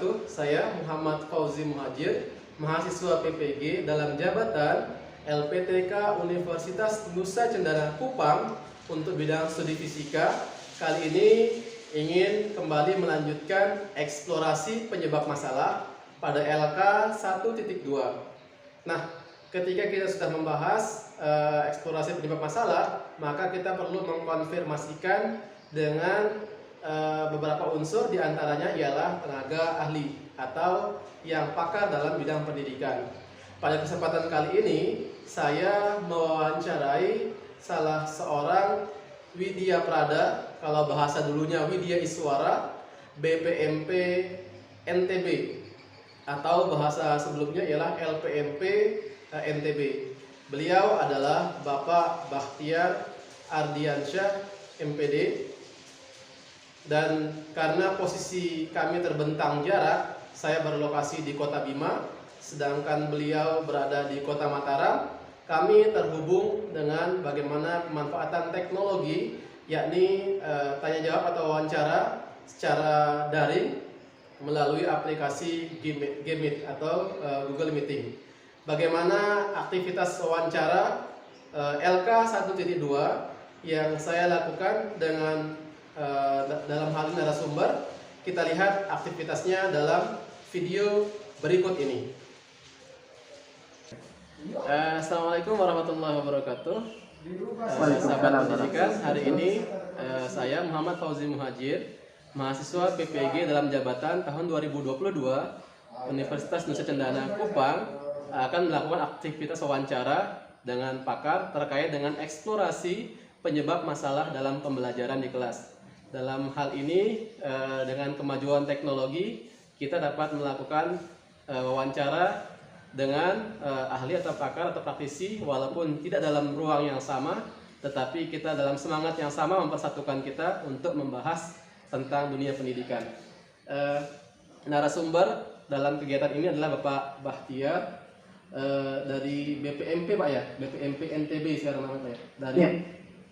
wabarakatuh. Saya Muhammad Fauzi Muhajir, mahasiswa PPG dalam jabatan LPTK Universitas Nusa Cendana Kupang untuk bidang studi fisika. Kali ini ingin kembali melanjutkan eksplorasi penyebab masalah pada LK 1.2. Nah, ketika kita sudah membahas eksplorasi penyebab masalah, maka kita perlu mengkonfirmasikan dengan beberapa unsur, diantaranya ialah tenaga ahli atau yang pakar dalam bidang pendidikan. Pada kesempatan kali ini saya mewawancarai salah seorang Widya Prada, kalau bahasa dulunya Widya Iswara, BPMP NTB, atau bahasa sebelumnya ialah LPMP NTB. Beliau adalah Bapak Bakhtiar Ardiansyah MPD. Dan karena posisi kami terbentang jarak, saya berlokasi di Kota Bima, sedangkan beliau berada di Kota Mataram. Kami terhubung dengan bagaimana pemanfaatan teknologi, yakni tanya jawab atau wawancara secara daring melalui aplikasi Gmeet atau Google Meeting. Bagaimana aktivitas wawancara LK 1.2 yang saya lakukan dengan dalam hal ini narasumber. Kita lihat aktivitasnya dalam video berikut ini. Assalamualaikum warahmatullahi wabarakatuh. Sahabat pendidikan, hari ini saya Muhammad Fauzi Muhajir, mahasiswa PPG dalam jabatan tahun 2022 Universitas Nusa Cendana Kupang, akan melakukan aktivitas wawancara dengan pakar terkait dengan eksplorasi penyebab masalah dalam pembelajaran di kelas. Dalam hal ini, dengan kemajuan teknologi, kita dapat melakukan wawancara dengan ahli atau pakar atau praktisi, walaupun tidak dalam ruang yang sama, tetapi kita dalam semangat yang sama mempersatukan kita untuk membahas tentang dunia pendidikan. Narasumber dalam kegiatan ini adalah Bapak Bakhtiar dari BPMP, Pak ya, BPMP NTB sekarang namanya, Pak ya.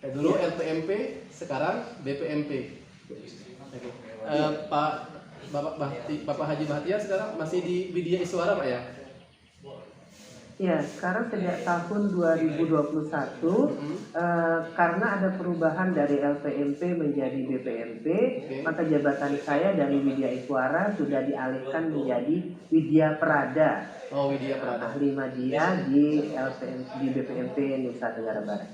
Dari dulu LPMP, sekarang BPMP. Bapak Haji Bakhtiar sekarang masih di Widya Iswara, Pak ya? Ya, sekarang sejak tahun 2021 karena ada perubahan dari LPMP menjadi BPMP, maka jabatan saya dari Widya Iswara sudah dialihkan menjadi Widya Prada. Oh, Widya Prada. Ahli media di BPMP Nusa Tenggara Barat.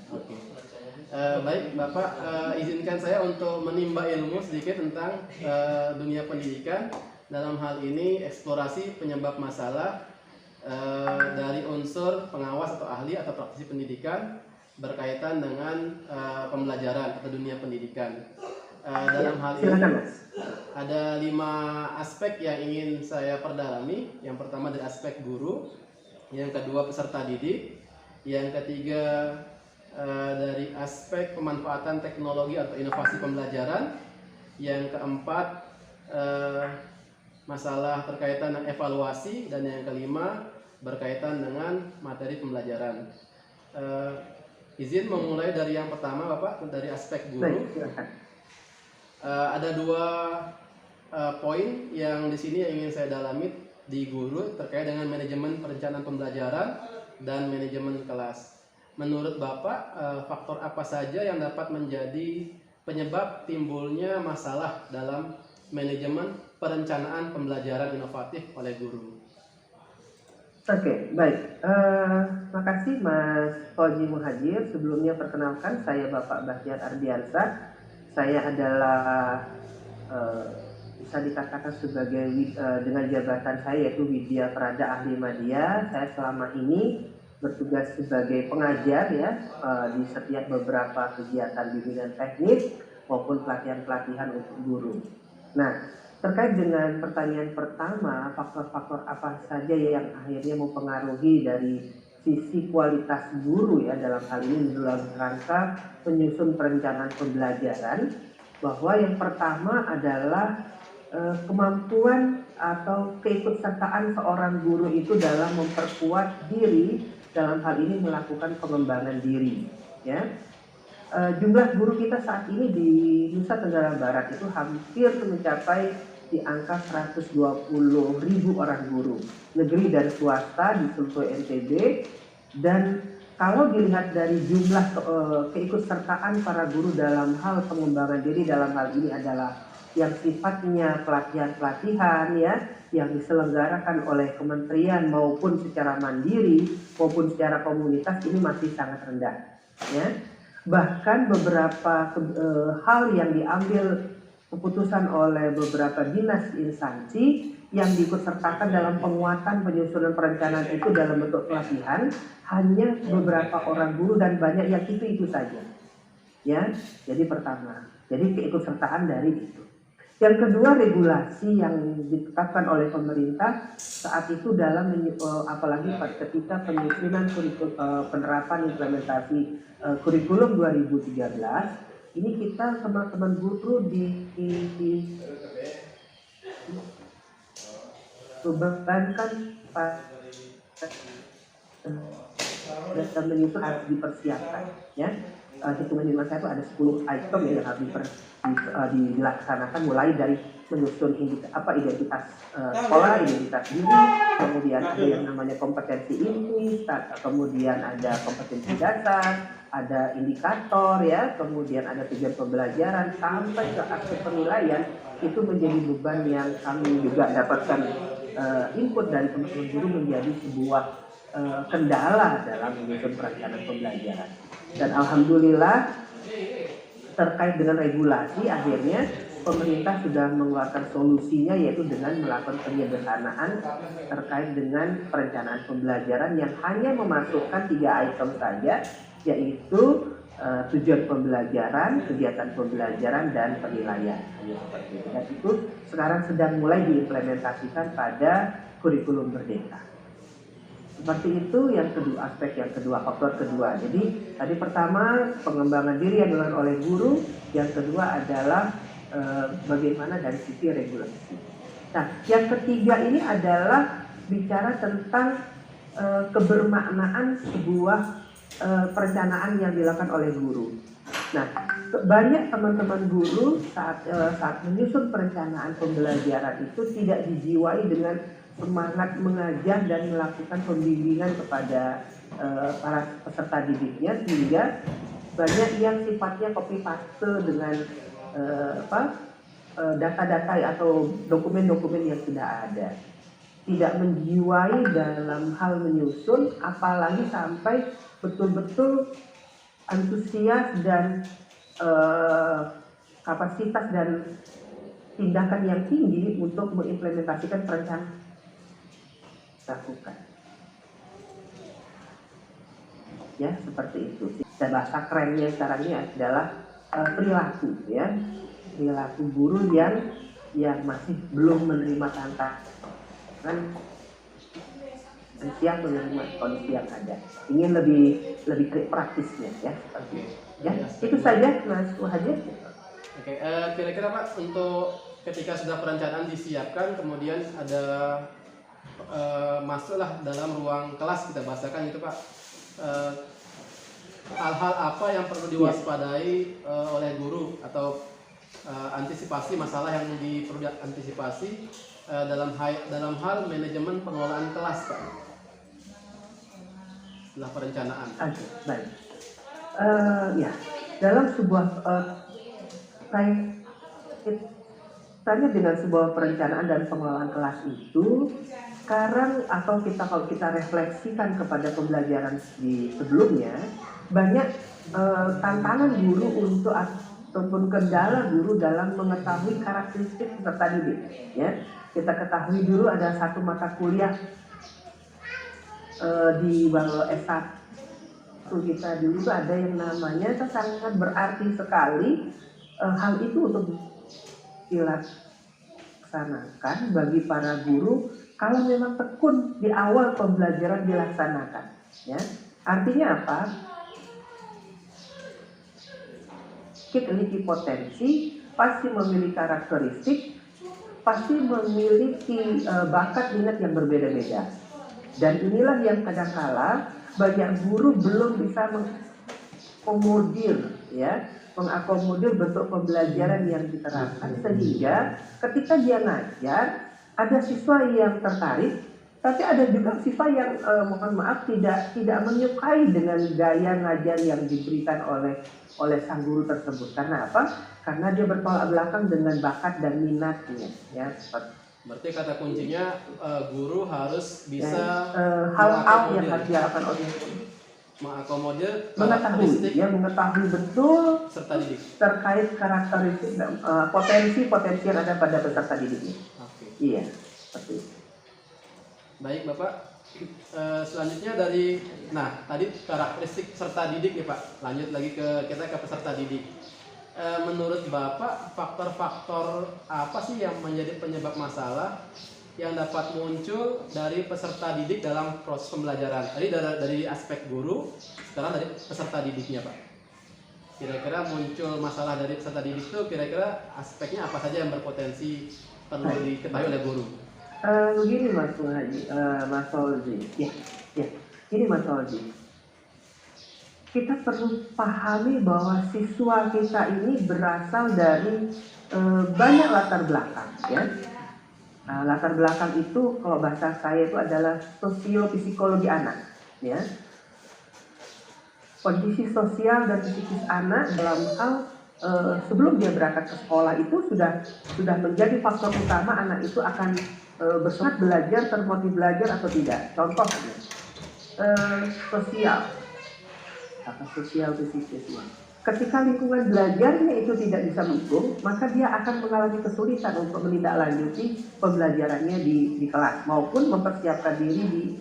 Baik, Bapak, izinkan saya untuk menimba ilmu sedikit tentang dunia pendidikan. Dalam hal ini eksplorasi penyebab masalah dari unsur pengawas atau ahli atau praktisi pendidikan berkaitan dengan pembelajaran atau dunia pendidikan. Dalam hal ini ada 5 aspek yang ingin saya perdalami. Yang pertama dari aspek guru, yang kedua peserta didik, yang ketiga dari aspek pemanfaatan teknologi atau inovasi pembelajaran, yang keempat masalah terkaitan dengan evaluasi, dan yang kelima berkaitan dengan materi pembelajaran. Izin memulai dari yang pertama, Bapak, dari aspek guru. Ada 2 poin yang di sini yang ingin saya dalami di guru terkait dengan manajemen perencanaan pembelajaran dan manajemen kelas. Menurut Bapak, faktor apa saja yang dapat menjadi penyebab timbulnya masalah dalam manajemen perencanaan pembelajaran inovatif oleh guru? Oke, baik. Makasih Mas Fauzi Muhajir. Sebelumnya perkenalkan, saya Bapak Bakhtiar Ardiansyah. Saya adalah bisa dikatakan sebagai dengan jabatan saya yaitu Widya Prada Ahli Media. Saya selama ini bertugas sebagai pengajar ya di setiap beberapa kegiatan bimbingan teknis maupun pelatihan-pelatihan untuk guru. Nah, terkait dengan pertanyaan pertama, faktor-faktor apa saja yang akhirnya mempengaruhi dari sisi kualitas guru ya dalam hal ini dalam rangka penyusun perencanaan pembelajaran, bahwa yang pertama adalah kemampuan atau keikutsertaan seorang guru itu dalam memperkuat diri, dalam hal ini melakukan pengembangan diri ya. Jumlah guru kita saat ini di Nusa Tenggara Barat itu hampir mencapai di angka 120.000 orang guru negeri dan swasta di seluruh NTB. Dan kalau dilihat dari jumlah keikutsertaan para guru dalam hal pengembangan diri dalam hal ini adalah yang sifatnya pelatihan-pelatihan ya, yang diselenggarakan oleh kementerian maupun secara mandiri maupun secara komunitas, ini masih sangat rendah ya. Bahkan beberapa hal yang diambil keputusan oleh beberapa dinas instansi yang diikutsertakan dalam penguatan penyusunan perencanaan itu dalam bentuk pelatihan hanya beberapa orang guru dan banyak yang itu saja ya. Jadi pertama, jadi keikutsertaan dari itu. Yang kedua, regulasi yang ditetapkan oleh pemerintah saat itu dalam apalagi ketika penyusunan penerapan implementasi kurikulum 2013, ini kita teman-teman guru dibebankan pada menyusun harus dipersiapkan ya. Hitungan di masa itu ada 10 item yang harus dilaksanakan, mulai dari menyusun identitas sekolah, identitas diri, kemudian ada yang namanya kompetensi inti, kemudian ada kompetensi dasar, ada indikator ya, kemudian ada tujuan pembelajaran sampai ke aspek penilaian. Itu menjadi beban yang kami juga dapatkan input dari teman-teman guru, menjadi sebuah kendala dalam menyusun perencanaan pembelajaran. Dan alhamdulillah terkait dengan regulasi akhirnya pemerintah sudah mengeluarkan solusinya, yaitu dengan melakukan penyederhanaan terkait dengan perencanaan pembelajaran yang hanya memasukkan 3 item saja, yaitu tujuan pembelajaran, kegiatan pembelajaran, dan penilaian. Dan itu sekarang sedang mulai diimplementasikan pada kurikulum Merdeka. Seperti itu yang kedua, aspek yang kedua, faktor kedua. Jadi tadi pertama pengembangan diri yang dilakukan oleh guru, yang kedua adalah bagaimana dari sisi regulasi. Nah, yang ketiga ini adalah bicara tentang kebermaknaan sebuah perencanaan yang dilakukan oleh guru. Nah, banyak teman-teman guru saat menyusun perencanaan pembelajaran itu tidak dijiwai dengan semangat mengajar dan melakukan pembimbingan kepada para peserta didiknya, sehingga banyak yang sifatnya copy paste dengan data-data atau dokumen-dokumen yang sudah ada, tidak menjiwai dalam hal menyusun, apalagi sampai betul-betul antusias dan kapasitas dan tindakan yang tinggi untuk mengimplementasikan perencanaan lakukan. Ya, seperti itu. Dan bahasa kerennya sekarang ini adalah perilaku ya. Perilaku guru yang masih belum menerima tantangan dan siap menerima kondisi yang ada. Ingin lebih praktisnya ya, seperti itu. Ya, itu saja Mas Muhajir. Oke, kira-kira Pak, untuk ketika sudah perencanaan disiapkan, kemudian ada masuklah dalam ruang kelas, kita bahasakan itu Pak, hal-hal apa yang perlu diwaspadai oleh guru atau antisipasi masalah yang perlu diantisipasi dalam hal manajemen pengelolaan kelas Pak setelah perencanaan. Oke, baik. Ya, dalam sebuah kaitannya dengan sebuah perencanaan dan pengelolaan kelas itu, sekarang atau kalau kita refleksikan kepada pembelajaran di sebelumnya, banyak tantangan guru untuk ataupun kendala guru dalam mengetahui karakteristik peserta didik. Ya, kita ketahui dulu ada satu mata kuliah di S1 kita dulu ada yang namanya, itu sangat berarti sekali hal itu untuk dilaksanakan bagi para guru kalau memang tekun di awal pembelajaran dilaksanakan. Ya, artinya apa? Kita memiliki potensi, pasti memiliki karakteristik, pasti memiliki bakat minat yang berbeda-beda. Dan inilah yang kadangkala banyak guru belum bisa mengakomodir, ya, mengakomodir bentuk pembelajaran yang diterapkan sehingga ketika dia ngajar ada siswa yang tertarik, tapi ada juga siswa yang mohon maaf tidak menyukai dengan gaya ngajar yang diberikan oleh sang guru tersebut. Karena apa? Karena dia bertolak belakang dengan bakat dan minatnya, ya. Berarti kata kuncinya guru harus bisa hal-hal yang harus dilakukan oleh mengakomodir mengetahui betul serta didik terkait karakteristik potensi yang ada pada peserta didiknya. Oke. Iya, seperti itu. Baik Bapak, selanjutnya tadi karakteristik peserta didik nih Pak. Lanjut lagi kita ke peserta didik. Menurut Bapak, faktor-faktor apa sih yang menjadi penyebab masalah yang dapat muncul dari peserta didik dalam proses pembelajaran? Tadi dari aspek guru, sekarang dari peserta didiknya Pak. Kira-kira muncul masalah dari peserta didik itu kira-kira aspeknya apa saja yang berpotensi perlu diketahui oleh guru? Begini Mas Fauzi, ini Mas Fauzi. Kita perlu pahami bahwa siswa kita ini berasal dari banyak latar belakang, ya. Latar belakang itu kalau bahasa saya itu adalah sosiopsikologi anak, ya. Kondisi sosial dan psikis anak dalam hal sebelum dia berangkat ke sekolah itu sudah menjadi faktor utama anak itu akan bersemangat belajar, termotivasi belajar atau tidak. Contohnya sosial psikis. Ketika lingkungan belajarnya itu tidak bisa mendukung, maka dia akan mengalami kesulitan untuk menindaklanjuti pembelajarannya di kelas maupun mempersiapkan diri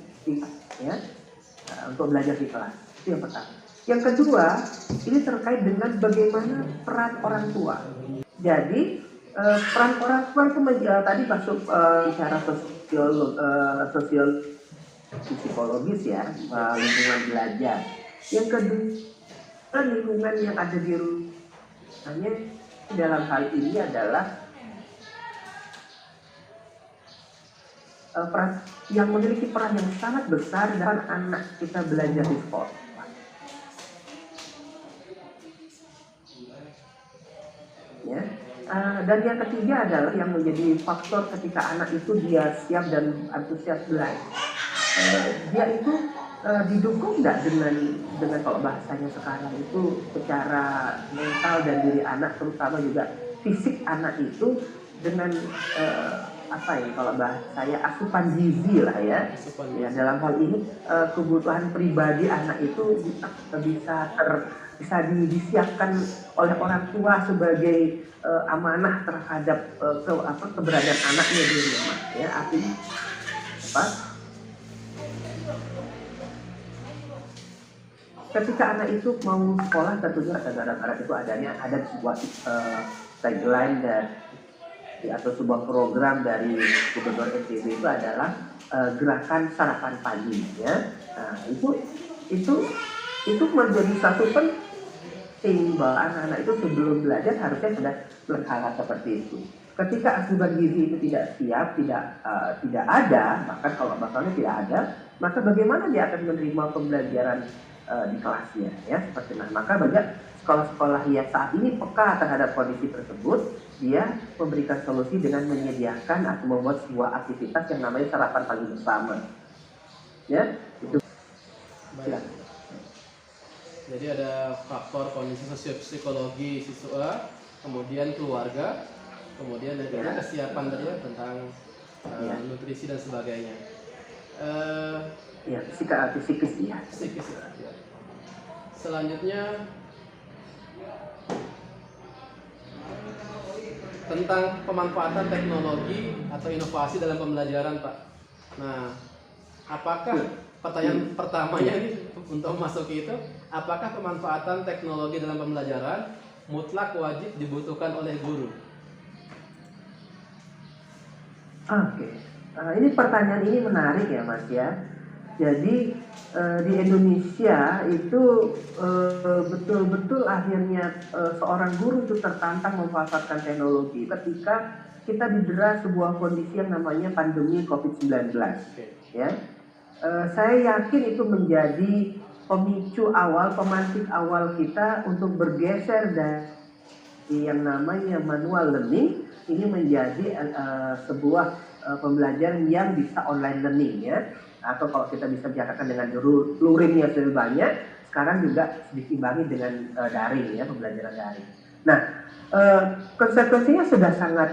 untuk belajar di kelas. Itu yang pertama. Yang kedua, ini terkait dengan bagaimana peran orang tua. Jadi peran orang tua itu tadi masuk secara sosial psikologis, ya, lingkungan belajar. Yang kedua, lingkungan yang ada di rumahnya dalam hal ini adalah peran yang memiliki peran yang sangat besar dalam anak kita belajar di sekolah. Ya. Dan yang ketiga adalah yang menjadi faktor ketika anak itu dia siap dan antusias belajar. Dia itu didukung nggak dengan kalau bahasanya sekarang itu secara mental dan diri anak, terutama juga fisik anak itu dengan kalau bahasa saya asupan gizi lah, ya. Ya, dalam hal ini kebutuhan pribadi anak itu bisa disiapkan oleh orang tua sebagai amanah terhadap keberadaan anaknya di rumah, ya. Artinya apa? Ketika anak itu mau sekolah, tentunya kadang-kadang itu ada sebuah tagline atau sebuah program dari Gubernur NTB itu adalah gerakan sarapan pagi, ya. Nah, itu menjadi satu penting bahwa anak-anak itu sebelum belajar harusnya sudah berhal seperti itu. Ketika asupan gizi itu tidak siap, tidak ada, bahkan kalau masalahnya tidak ada, maka bagaimana dia akan menerima pembelajaran di kelasnya, ya, seperti maka banyak sekolah-sekolah yang saat ini peka terhadap kondisi tersebut, dia memberikan solusi dengan menyediakan atau membuat sebuah aktivitas yang namanya sarapan pagi bersama, ya. Itu. Baik. Jadi ada faktor kondisi sosiopsikologi siswa, kemudian keluarga, kemudian ada kesiapan tadi tentang nutrisi dan sebagainya. Psikis, ya. Selanjutnya tentang pemanfaatan teknologi atau inovasi dalam pembelajaran, Pak. Nah, apakah pertanyaan pertamanya ini untuk memasuki itu, apakah pemanfaatan teknologi dalam pembelajaran mutlak wajib dibutuhkan oleh guru? Oke. Ini pertanyaan ini menarik, ya, Mas, ya. Jadi di Indonesia itu betul-betul akhirnya seorang guru itu tertantang memanfaatkan teknologi ketika kita didera sebuah kondisi yang namanya pandemi COVID-19. Ya, saya yakin itu menjadi pemantik awal kita untuk bergeser dari yang namanya manual learning ini menjadi sebuah pembelajaran yang bisa online learning ya, atau kalau kita bisa biarkan dengan luring yang lebih banyak, sekarang juga diimbangi dengan daring ya, pembelajaran daring. Nah, konsekuensinya sudah sangat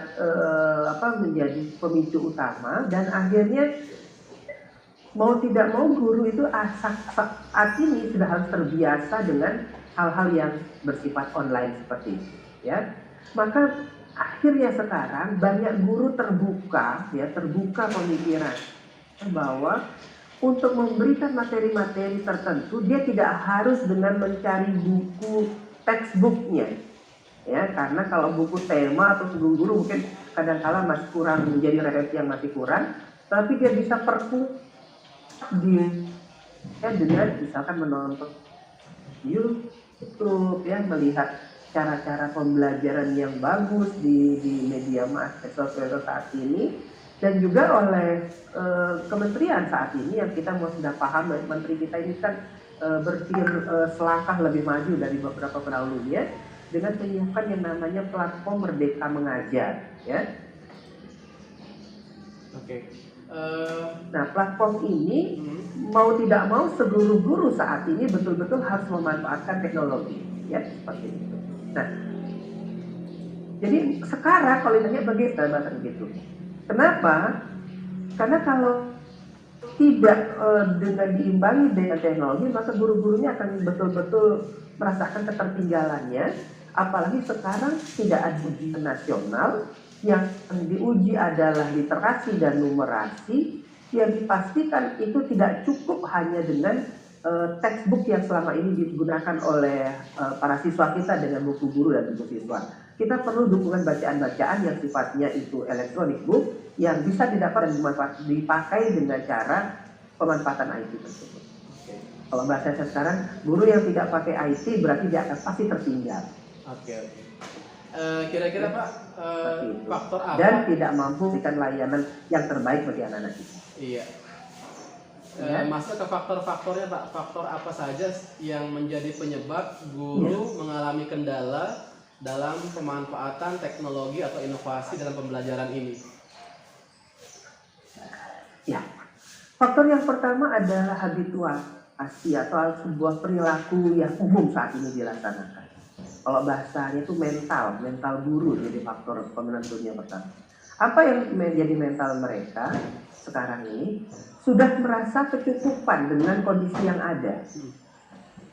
menjadi pemicu utama, dan akhirnya mau tidak mau guru itu saat ini sudah harus terbiasa dengan hal-hal yang bersifat online seperti itu ya. Maka akhirnya sekarang banyak guru terbuka pemikiran bahwa untuk memberikan materi-materi tertentu dia tidak harus dengan mencari buku textbooknya ya, karena kalau buku tema atau guru mungkin kadang-kala masih kurang, menjadi referensi yang masih kurang, tapi dia bisa dengan misalkan menonton YouTube ya, melihat cara-cara pembelajaran yang bagus di media sosial saat ini, dan juga oleh kementerian saat ini yang kita sudah paham, menteri kita ini kan selangkah lebih maju dari beberapa pendahulunya dengan menyiapkan yang namanya platform Merdeka Mengajar ya. Oke. Nah, platform ini mau tidak mau seluruh guru saat ini betul-betul harus memanfaatkan teknologi ya, seperti itu. Nah, jadi sekarang kalau ditanya bagaimana begitu. Kenapa? Karena kalau tidak dengan diimbangi dengan teknologi, maka guru-gurunya akan betul-betul merasakan ketertinggalannya. Apalagi sekarang tidak ada ujian nasional, yang diuji adalah literasi dan numerasi, yang dipastikan itu tidak cukup hanya dengan textbook yang selama ini digunakan oleh para siswa kita dengan buku guru dan buku siswa. Kita perlu dukungan bacaan-bacaan yang sifatnya itu electronic book yang bisa didapat dan dipakai dengan cara pemanfaatan IT tersebut. Kalau bahasa saya sekarang, guru yang tidak pakai IT berarti dia akan pasti tertinggal. Oke. Kira-kira Pak, faktor apa? Dan tidak mampu memberikan layanan yang terbaik bagi anak-anak kita. Iya. Masuk ke faktor-faktornya Pak, faktor apa saja yang menjadi penyebab guru mengalami kendala dalam pemanfaatan teknologi atau inovasi dalam pembelajaran ini? Ya, faktor yang pertama adalah habituasi atau sebuah perilaku yang umum saat ini dilaksanakan. Kalau bahasanya itu mental guru jadi faktor penentunya pertama. Apa yang menjadi mental mereka sekarang ini? Sudah merasa kecukupan dengan kondisi yang ada.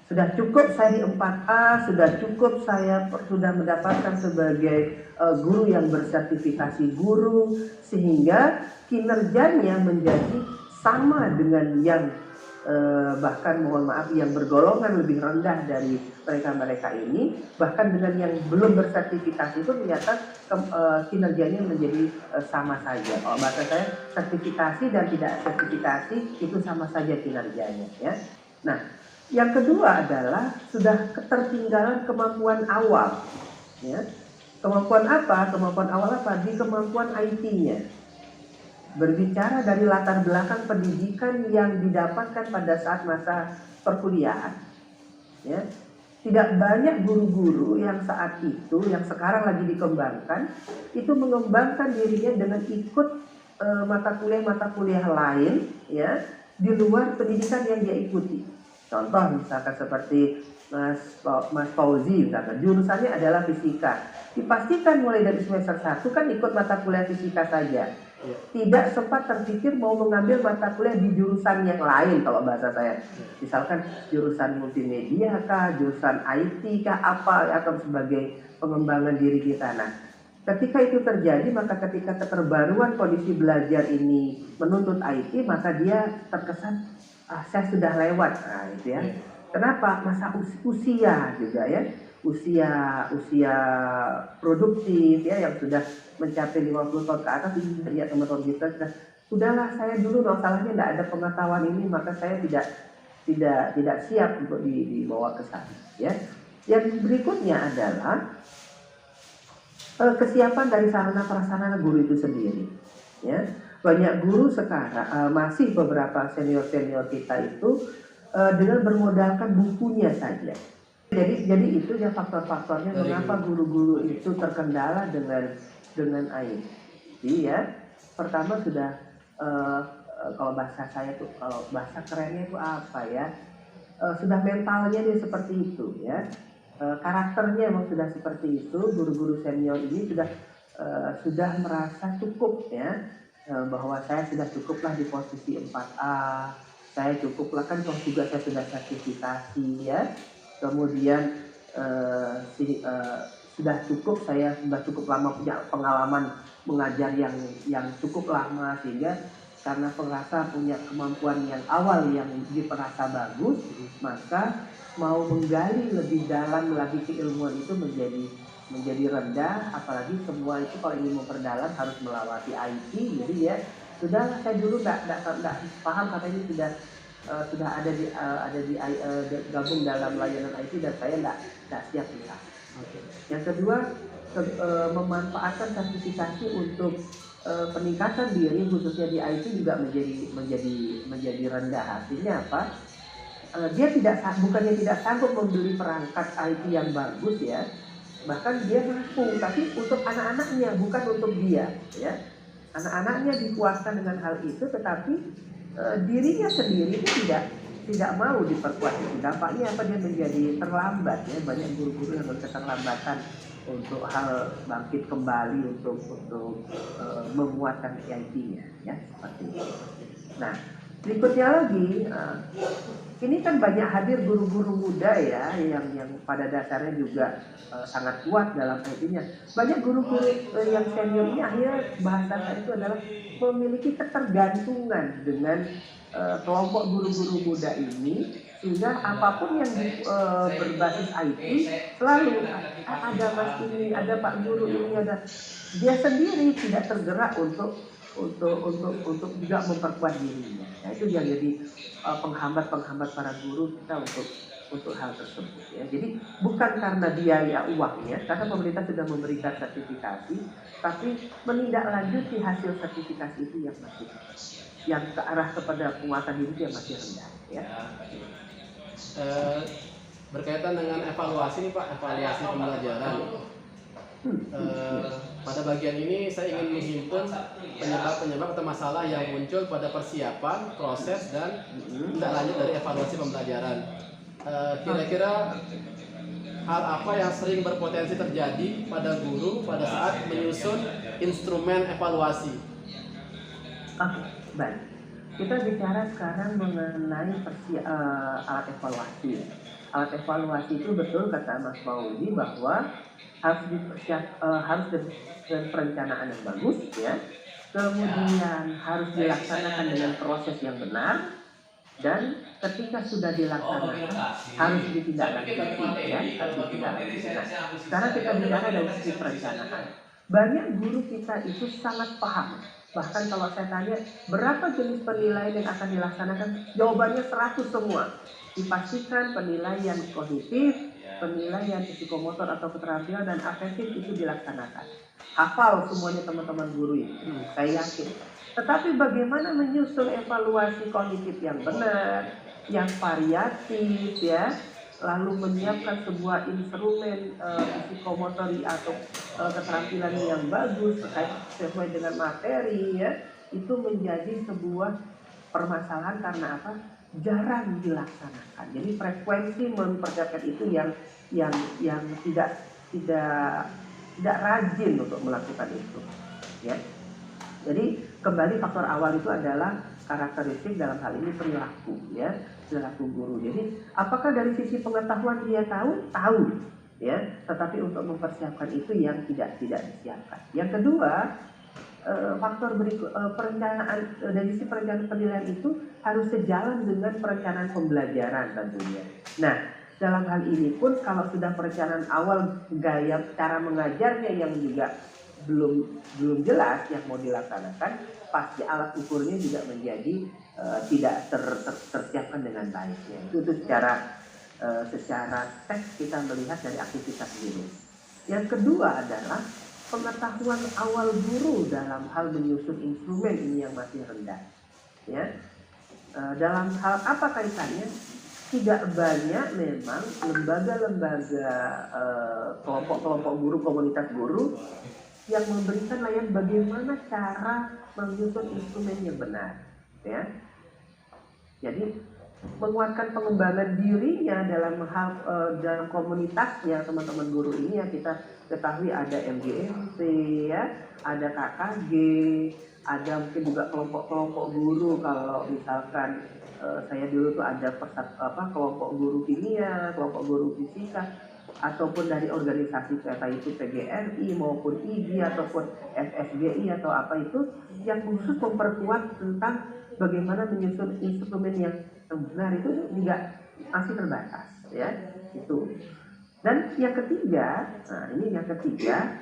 Sudah cukup saya di 4A, sudah cukup saya sudah mendapatkan sebagai guru yang bersertifikasi guru, sehingga kinerjanya menjadi sama dengan yang bahkan mohon maaf yang bergolongan lebih rendah dari mereka ini, bahkan dengan yang belum bersertifikasi itu ternyata kinerjanya menjadi sama saja. Kalau bahasa saya, sertifikasi dan tidak sertifikasi itu sama saja kinerjanya ya. Nah, yang kedua adalah sudah ketertinggalan kemampuan awal ya. Kemampuan apa? Kemampuan awal apa? Di kemampuan IT-nya. Berbicara dari latar belakang pendidikan yang didapatkan pada saat masa perkuliahan ya. Tidak banyak guru-guru yang saat itu, yang sekarang lagi dikembangkan, itu mengembangkan dirinya dengan ikut mata kuliah lain ya, di luar pendidikan yang dia ikuti. Contoh misalkan seperti Mas Fauzi misalkan, jurusannya adalah fisika. Dipastikan mulai dari semester 1 kan ikut mata kuliah fisika saja. Tidak sempat terpikir mau mengambil mata kuliah di jurusan yang lain kalau bahasa saya. Misalkan jurusan multimedia kah, jurusan IT kah, apa atau sebagai pengembangan diri kita. Nah, ketika itu terjadi, maka ketika keterbaruan kondisi belajar ini menuntut IT, maka dia terkesan saya sudah lewat. Nah, itu ya. Kenapa? Masa usia juga ya. Usia produktif ya, yang sudah mencapai 50 tahun ke atas, ya teman-teman kita sudahlah, saya dulu masalahnya tidak ada pengetahuan ini, maka saya tidak siap untuk dibawa ke sana ya. Yang berikutnya adalah kesiapan dari sarana prasarana guru itu sendiri ya. Banyak guru sekarang masih beberapa senior kita itu dengan bermodalkan bukunya saja. Jadi itu ya faktor-faktornya mengapa guru-guru itu terkendala dengan IT ya. Pertama sudah kalau bahasa saya tuh, kalau bahasa kerennya itu apa ya? Sudah mentalnya dia seperti itu ya. Karakternya memang sudah seperti itu. Guru-guru senior ini sudah merasa cukup ya, bahwa saya sudah cukuplah di posisi 4A. Saya cukuplah, kan toh juga saya sudah sertifikasi ya. Kemudian sudah cukup lama punya pengalaman mengajar yang cukup lama, sehingga karena merasa punya kemampuan yang awal yang diperasa bagus, maka mau menggali lebih dalam lagi keilmuan itu menjadi rendah. Apalagi semua itu kalau ingin memperdalam harus melewati IT. Jadi ya sudah, saya dulu nggak paham katanya sudah ada di gabung dalam layanan IT dan saya nggak siap bisa. Yang kedua, memanfaatkan sertifikasi untuk peningkatan diri khususnya di IT juga menjadi rendah. Artinya apa? Dia bukannya tidak sanggup membeli perangkat IT yang bagus ya, bahkan dia mampu, tapi untuk anak-anaknya, bukan untuk dia ya. Anak-anaknya dikuatkan dengan hal itu, tetapi dirinya sendiri itu tidak mau diperkuat itu. Dampaknya apa? Dia menjadi terlambat ya. Banyak guru-guru yang berketerlambatan untuk hal bangkit kembali untuk menguatkan IT-nya ya, seperti itu. Nah, berikutnya lagi, ini kan banyak hadir guru-guru muda ya yang pada dasarnya juga sangat kuat dalam IT-nya. Banyak guru-guru yang senior ini akhirnya bahasa saya itu adalah memiliki ketergantungan dengan kelompok guru-guru muda ini, sehingga apapun yang berbasis IT selalu ada mas ini, ada pak guru ini, ada. Dia sendiri tidak tergerak untuk juga memperkuat dirinya. Nah, itu yang jadi penghambat para guru kita untuk hal tersebut ya. Jadi bukan karena biaya uangnya, karena pemerintah sudah memberikan sertifikasi, tapi menindaklanjuti hasil sertifikasi itu yang ke arah kepada penguatan diri yang masih rendah ya. Berkaitan dengan evaluasi nih Pak, evaluasi pembelajaran. Pada bagian ini saya ingin menghimpun penyebab atau masalah yang muncul pada persiapan, proses, dan tindak lanjut dari evaluasi pembelajaran. Kira-kira hal apa yang sering berpotensi terjadi pada guru pada saat menyusun instrumen evaluasi? Baik. Kita bicara sekarang mengenai alat evaluasi. Alat evaluasi itu betul kata Mas Maudi bahwa harus dengan perencanaan yang bagus ya. Kemudian harus dilaksanakan dengan proses yang benar, dan ketika sudah dilaksanakan harus ditindaklanjuti ya, harus ditindaklanjuti. Nah, sekarang kita bicara dari sisi perencanaan. Banyak guru kita itu sangat paham. Bahkan kalau saya tanya berapa jenis penilaian yang akan dilaksanakan, jawabannya 100 semua. Dipastikan penilaian kognitif, penilaian psikomotor atau keterampilan dan afektif itu dilaksanakan. Hafal semuanya teman-teman guru itu, saya yakin. Tetapi bagaimana menyusun evaluasi kognitif yang benar, yang variatif ya, lalu menyiapkan sebuah instrumen psikomotori atau keterampilan yang bagus sesuai dengan materi ya, itu menjadi sebuah permasalahan karena apa? Jarang dilaksanakan. Jadi frekuensi mempersiapkan itu yang tidak rajin untuk melakukan itu ya. Jadi kembali faktor awal itu adalah karakteristik, dalam hal ini perilaku ya, perilaku guru. Jadi apakah dari sisi pengetahuan dia tahu ya, tetapi untuk mempersiapkan itu yang tidak disiapkan. Yang kedua, faktor berikut, perencanaan dari sisi perencanaan penilaian itu harus sejalan dengan perencanaan pembelajaran tentunya. Nah, dalam hal ini pun kalau sudah perencanaan awal gaya cara mengajarnya yang juga belum jelas yang mau dilaksanakan, pasti alat ukurnya juga menjadi tidak tersiapkan dengan baik ya. Itu secara teks kita melihat dari aktivitas guru. Yang kedua adalah pengetahuan awal guru dalam hal menyusun instrumen ini yang masih rendah ya. Dalam hal apa kaitannya? tidak banyak memang lembaga-lembaga kelompok-kelompok guru, komunitas guru yang memberikan layanan bagaimana cara menyusun instrumen yang benar, ya. Jadi menguatkan pengembangan dirinya dalam hal dalam komunitasnya teman-teman guru ini yang kita ketahui ada MGMC, ya, ada KKG, ada mungkin juga kelompok-kelompok guru. Kalau misalkan saya dulu tuh ada kelompok guru kimia, kelompok guru fisika, ataupun dari organisasi kata itu PGRI maupun IGI ataupun FSGI atau apa itu yang khusus memperkuat tentang bagaimana menyusun instrumen yang benar, itu juga masih terbatas, ya, itu. Dan yang ketiga, nah ini yang ketiga,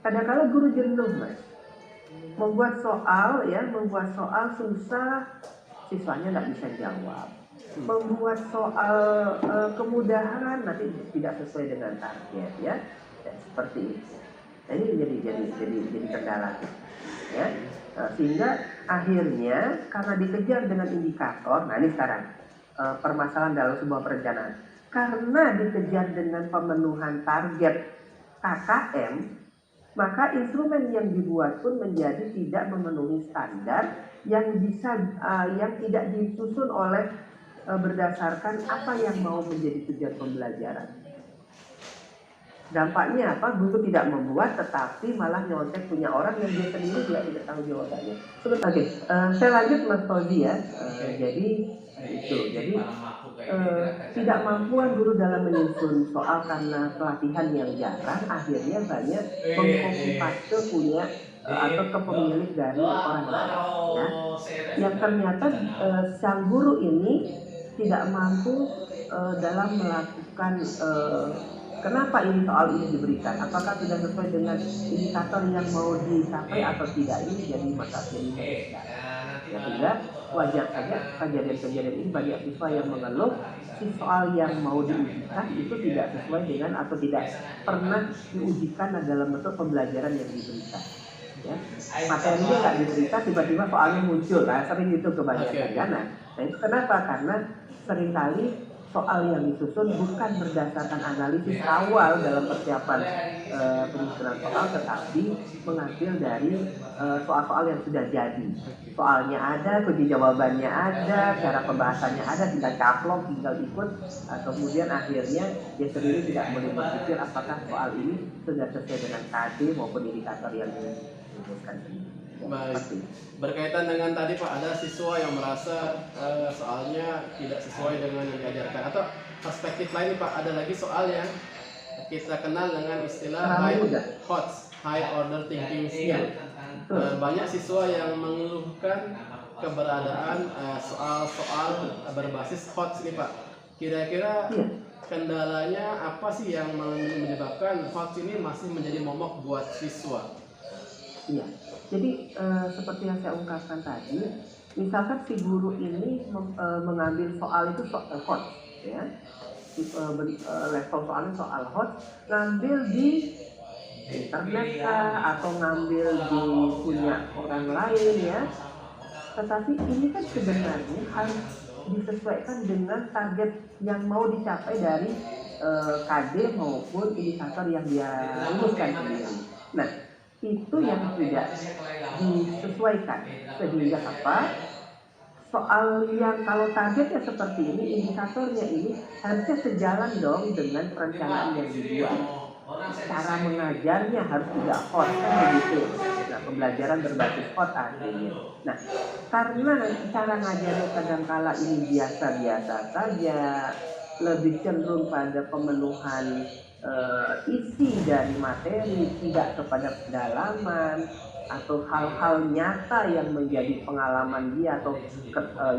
kadang-kala guru jenuh, Mas, membuat soal susah, siswanya nggak bisa jawab. Membuat soal kemudahan nanti tidak sesuai dengan target, ya, seperti itu. Nah, ini jadi kendala, ya. Sehingga akhirnya karena dikejar dengan indikator, nah ini sekarang permasalahan dalam sebuah perencanaan, karena dikejar dengan pemenuhan target KKM, maka instrumen yang dibuat pun menjadi tidak memenuhi standar yang tidak disusun oleh berdasarkan apa yang mau menjadi tujuan pembelajaran. Dampaknya apa? Guru tidak membuat, tetapi malah nyontek punya orang yang dia sendiri juga tidak tahu jawabannya. Sebentar, saya lanjut Mas Fauzi, ya. Jadi tidak mampuan guru dalam menyusun soal karena pelatihan yang jarang, akhirnya banyak mengkompase punya atau kepemilik dari orang lain, ya. Yang ternyata sang guru ini tidak mampu dalam melakukan kenapa ini soal ini diberikan, apakah sudah sesuai dengan indikator yang mau dicapai atau tidak, ini jadi masalah jadi ya, sehingga wajar saja kejadian-kejadian ini banyak siswa yang mengeluh si soal yang mau diujikan itu tidak sesuai dengan atau tidak pernah diujikan dalam bentuk pembelajaran yang diberikan, ya. Materinya nggak diberikan, tiba-tiba soalnya muncul, nah sering itu kebanyakan, ya. Nah itu kenapa? Karena seringkali soal yang disusun bukan berdasarkan analisis awal dalam persiapan penyusunan soal, tetapi mengambil dari soal-soal yang sudah jadi. Soalnya ada, kunci jawabannya ada, cara pembahasannya ada, tinggal caplok, tinggal ikut. Kemudian akhirnya dia sendiri tidak boleh berpikir apakah soal ini sudah sesuai dengan KD maupun indikator yang dirumuskan. Baik, berkaitan dengan tadi Pak, ada siswa yang merasa soalnya tidak sesuai dengan yang diajarkan, atau perspektif lain Pak, ada lagi soal yang kita kenal dengan istilah high order thinking skill. Banyak siswa yang mengeluhkan keberadaan soal-soal berbasis HOTS ini Pak. Kira-kira kendalanya apa sih yang menyebabkan HOTS ini masih menjadi momok buat siswa? Iya, jadi seperti yang saya ungkapkan tadi, misalkan si guru ini mengambil soal itu hot, ya, level soalnya soal hot, ngambil di internet kah, atau ngambil di punya orang lain, ya. Tetapi ini kan sebenarnya harus disesuaikan dengan target yang mau dicapai dari KD maupun indikator yang dia rumuskan sendiri. Nah, itu yang tidak disesuaikan, sehingga apa? Soal yang kalau targetnya seperti ini, indikatornya ini harusnya sejalan dong dengan perencanaan yang dibuat. Cara mengajarnya harus tidak hot, kan begitu. Nah, pembelajaran berbasis hot artinya. Nah, karena cara ngajarnya kadangkala ini biasa-biasa saja, lebih cenderung pada pemenuhan isi dari materi, tidak kepada pendalaman atau hal-hal nyata yang menjadi pengalaman dia atau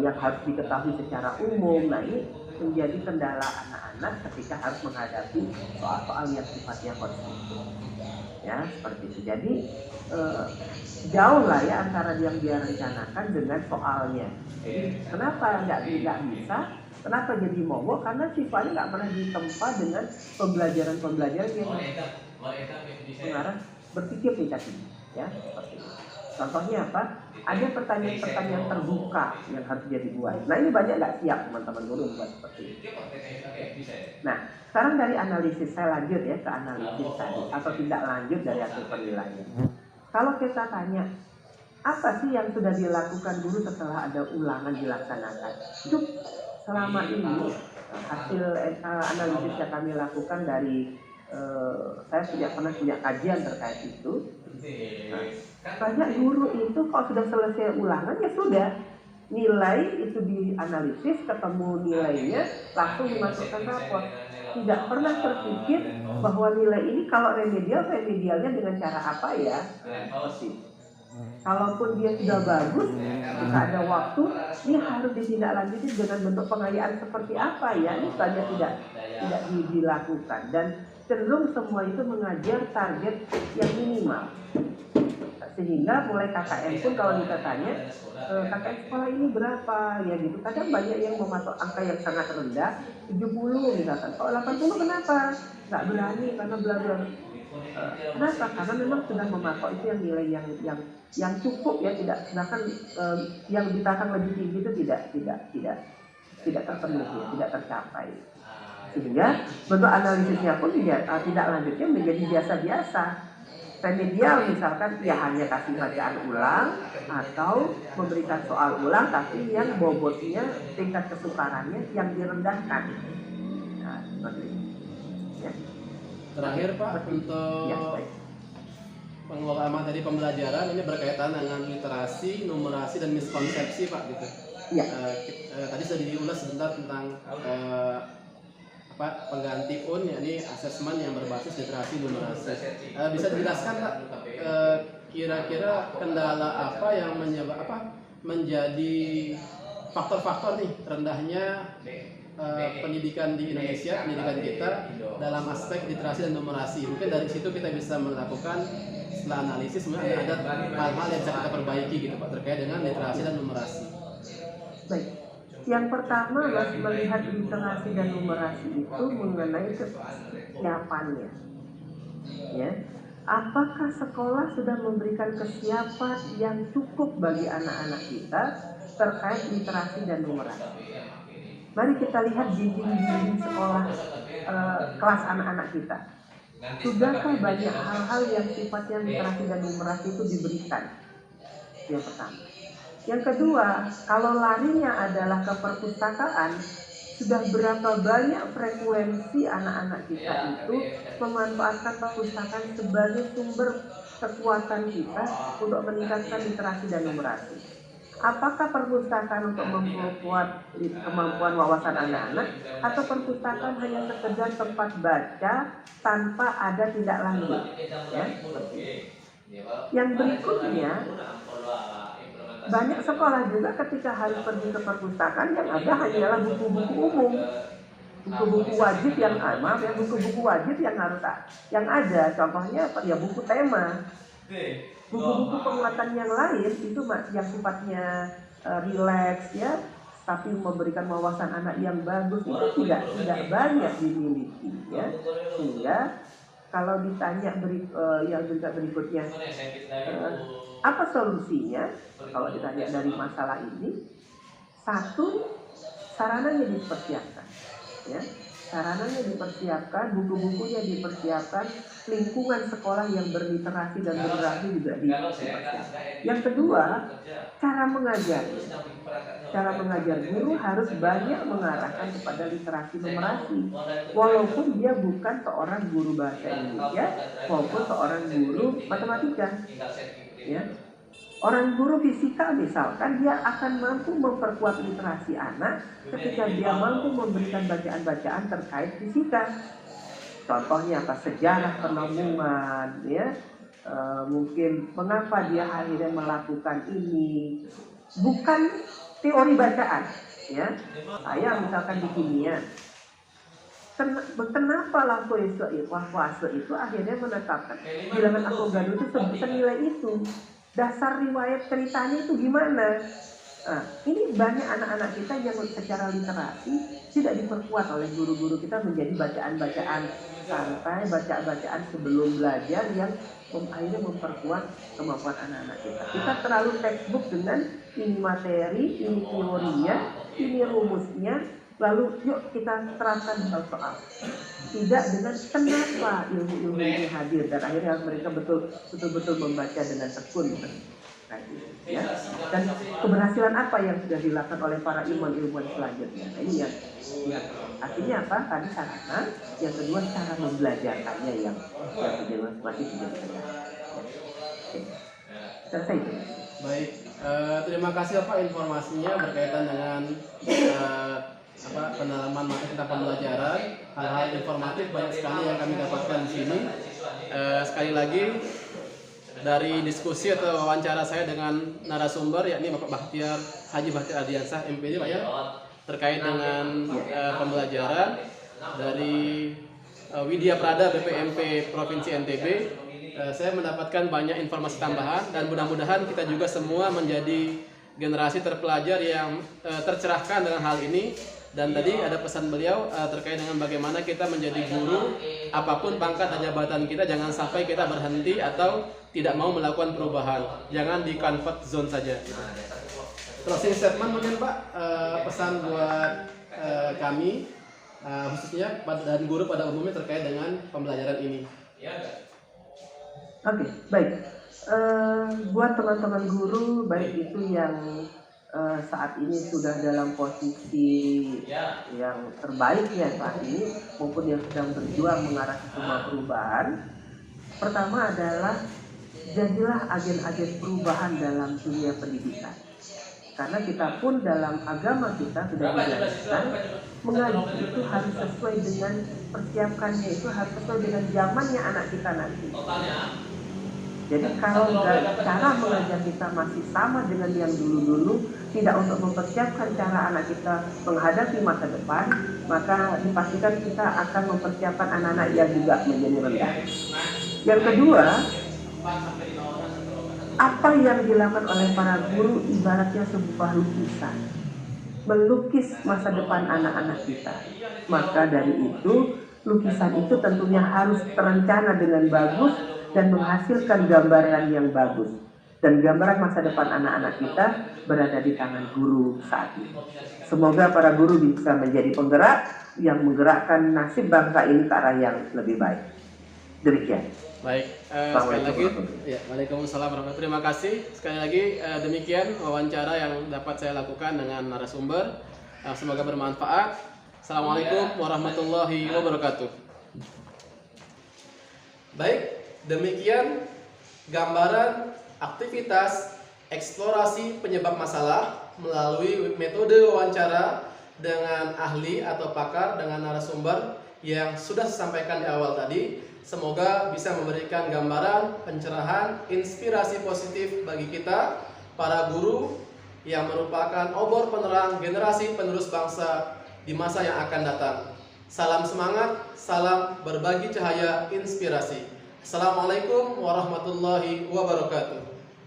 yang harus diketahui secara umum. Nah, ini menjadi kendala anak-anak ketika harus menghadapi soal-soal yang sifatnya konsisten, ya, seperti itu. Jadi jauh lah ya antara yang dia rencanakan dengan soalnya. Jadi kenapa nggak bisa? Kenapa jadi momok? Karena siswanya nggak pernah ditempa dengan pembelajaran yang mengarah berpikir negatif, ya, seperti itu. Contohnya apa? Ada pertanyaan-pertanyaan terbuka yang harus dia dibuat. Nah ini banyak nggak siap teman-teman guru membuat seperti itu. Nah sekarang dari analisis saya lanjut ya ke analisis tadi atau tindak lanjut dari hasil penilaian. Kalau kita tanya apa sih yang sudah dilakukan guru setelah ada ulangan dilaksanakan? Cuk, selama ini hasil analisis yang kami lakukan dari saya pernah punya kajian terkait itu. Nah, banyak guru itu kalau sudah selesai ulangan ya sudah, nilai itu dianalisis, ketemu nilainya, langsung dimasukkan rapor. Tidak pernah terpikir bahwa nilai ini kalau remedialnya dengan cara apa ya? Kalaupun dia sudah bagus, jika ada waktu, dia harus ditindaklanjuti dengan bentuk pengayaan seperti apa ya? Ini banyak tidak dilakukan dan cenderung semua itu mengajar target yang minimal. Sehingga mulai KKN pun kalau kita tanya KKN sekolah ini berapa ya gitu, kadang banyak yang mematok angka yang sangat rendah 70 misalkan. Kalau 80 kenapa? Nggak berani karena bla bla. Kenapa? Karena memang sudah mematok itu yang nilai yang cukup ya, tidak sedangkan yang ditantang lebih tinggi itu tidak terpenuhi, tidak tercapai. Sehingga bentuk analisisnya pun tidak lanjutnya menjadi biasa-biasa. Remedial misalkan ya hanya kasih bacaan ulang atau memberikan soal ulang tapi yang bobotnya tingkat kesukarannya yang direndahkan. Nah, seperti itu. Ya. Terakhir Pak, untuk ya, pengelolaan materi pembelajaran ini berkaitan dengan literasi, numerasi dan miskonsepsi Pak gitu. Ya. Tadi sudah diulas sebentar tentang pengganti UN, yakni asesmen yang berbasis literasi numerasi. Bisa dijelaskan Pak, kira-kira kendala apa yang menjadi faktor-faktor nih rendahnya pendidikan di Indonesia, pendidikan kita dalam aspek literasi dan numerasi. Mungkin dari situ kita bisa melakukan setelah analisis sebenarnya ada hal-hal yang bisa kita perbaiki gitu Pak terkait dengan literasi dan numerasi. Baik. Yang pertama harus melihat literasi dan numerasi itu mengenai kesiapannya. Ya, apakah sekolah sudah memberikan kesiapan yang cukup bagi anak-anak kita terkait literasi dan numerasi? Mari kita lihat dinding-dinding sekolah kelas anak-anak kita. Sudahkah banyak hal-hal yang sifatnya literasi dan numerasi itu diberikan? Yang pertama. Yang kedua, kalau larinya adalah ke perpustakaan, sudah berapa banyak frekuensi anak-anak kita itu memanfaatkan perpustakaan sebagai sumber kekuatan kita untuk meningkatkan literasi dan numerasi. Apakah perpustakaan untuk memperkuat kemampuan wawasan anak-anak atau perpustakaan hanya sekedar tempat baca tanpa ada tindak lanjut? Ya, seperti itu. Yang berikutnya, banyak sekolah juga ketika harus pergi ke perpustakaan yang ada hanyalah buku-buku umum, buku-buku wajib buku-buku wajib yang ada. Contohnya ya buku tema, buku-buku penguatan yang lain itu yang sifatnya rileks ya, tapi memberikan wawasan anak yang bagus itu tidak banyak dimiliki ya. Sehingga kalau ditanya yang juga berikutnya apa solusinya? Kalau ditanya dari masalah ini, satu, sarananya dipersiapkan, ya, sarananya dipersiapkan, buku-bukunya dipersiapkan, lingkungan sekolah yang berliterasi dan numerasi juga dipersiapkan. Yang kedua, cara mengajar guru harus banyak mengarahkan kepada literasi numerasi, walaupun dia bukan seorang guru bahasa Indonesia maupun seorang guru matematika. Ya. Orang guru fisika misalkan dia akan mampu memperkuat literasi anak ketika dia mampu memberikan bacaan-bacaan terkait fisika. Contohnya apa? Sejarah penemuan, ya. Mungkin mengapa dia akhirnya melakukan ini, bukan teori bacaan, ya. Saya misalkan di kimia, kenapa Lavoisier itu akhirnya menetapkan bilangan Avogadro itu senilai itu? Dasar riwayat ceritanya itu gimana? Nah, ini banyak anak-anak kita yang secara literasi tidak diperkuat oleh guru-guru kita menjadi bacaan-bacaan santai, bacaan-bacaan sebelum belajar yang akhirnya memperkuat kemampuan anak-anak kita. Kita terlalu textbook dengan ini materi, ini teorinya, ini rumusnya, lalu yuk kita terapkan di soal. Tidak dengan kenapa ilmu-ilmu ini hadir dan akhirnya mereka betul-betul membaca dengan tekun. Ya. Dan keberhasilan apa yang sudah dilakukan oleh para ilmuwan selanjutnya? Nah, ini yang artinya apa? Tadi sarana, yang kedua cara membelajarkannya yang masih tidak ada. Oke. Selesai itu. Baik, terima kasih Pak informasinya berkaitan dengan pendalaman materi tentang pembelajaran. Hal-hal informatif banyak sekali yang kami dapatkan di sini. Sekali lagi dari diskusi atau wawancara saya dengan narasumber yakni Bapak Haji Bahtiar Ardiansah MPD Pak ya, terkait dengan pembelajaran dari Widya Prada BPMP Provinsi NTB. Saya mendapatkan banyak informasi tambahan dan mudah-mudahan kita juga semua menjadi generasi terpelajar yang tercerahkan dengan hal ini. Dan tadi ada pesan beliau terkait dengan bagaimana kita menjadi guru, apapun pangkat dan jabatan kita, jangan sampai kita berhenti atau tidak mau melakukan perubahan. Jangan di comfort zone saja. Closing statement mungkin Pak, pesan buat kami, khususnya dan guru pada umumnya terkait dengan pembelajaran ini. Oke, baik. Buat teman-teman guru, baik itu yang saat ini sudah dalam posisi yang terbaik ya saat ini maupun yang sedang berjuang mengarah ke sebuah perubahan. Pertama adalah jadilah agen-agen perubahan dalam dunia pendidikan. Karena kita pun dalam agama kita sudah dijelaskan mengaji itu harus sesuai dengan persiapkannya, itu harus sesuai dengan zamannya anak kita nanti. Jadi kalau cara mengajar kita masih sama dengan yang dulu-dulu, tidak untuk mempersiapkan cara anak kita menghadapi masa depan, maka dipastikan kita akan mempersiapkan anak-anak yang juga menjadi rendah. Yang kedua, apa yang dilakukan oleh para guru ibaratnya sebuah lukisan, melukis masa depan anak-anak kita. Maka dari itu, lukisan itu tentunya harus terencana dengan bagus dan menghasilkan gambaran yang bagus. Dan gambaran masa depan anak-anak kita berada di tangan guru saat ini. Semoga para guru bisa menjadi penggerak yang menggerakkan nasib bangsa ini ke arah yang lebih baik. Demikian. Baik, sekali lagi, ya, Waalaikumsalam warahmatullahi. Terima kasih sekali lagi. Demikian wawancara yang dapat saya lakukan dengan narasumber. Semoga bermanfaat. Assalamualaikum warahmatullahi wabarakatuh. Baik, demikian gambaran aktivitas eksplorasi penyebab masalah melalui metode wawancara dengan ahli atau pakar dengan narasumber yang sudah saya sampaikan di awal tadi. Semoga bisa memberikan gambaran, pencerahan, inspirasi positif bagi kita, para guru yang merupakan obor penerang generasi penerus bangsa di masa yang akan datang. Salam semangat, salam berbagi cahaya inspirasi. Assalamualaikum warahmatullahi wabarakatuh.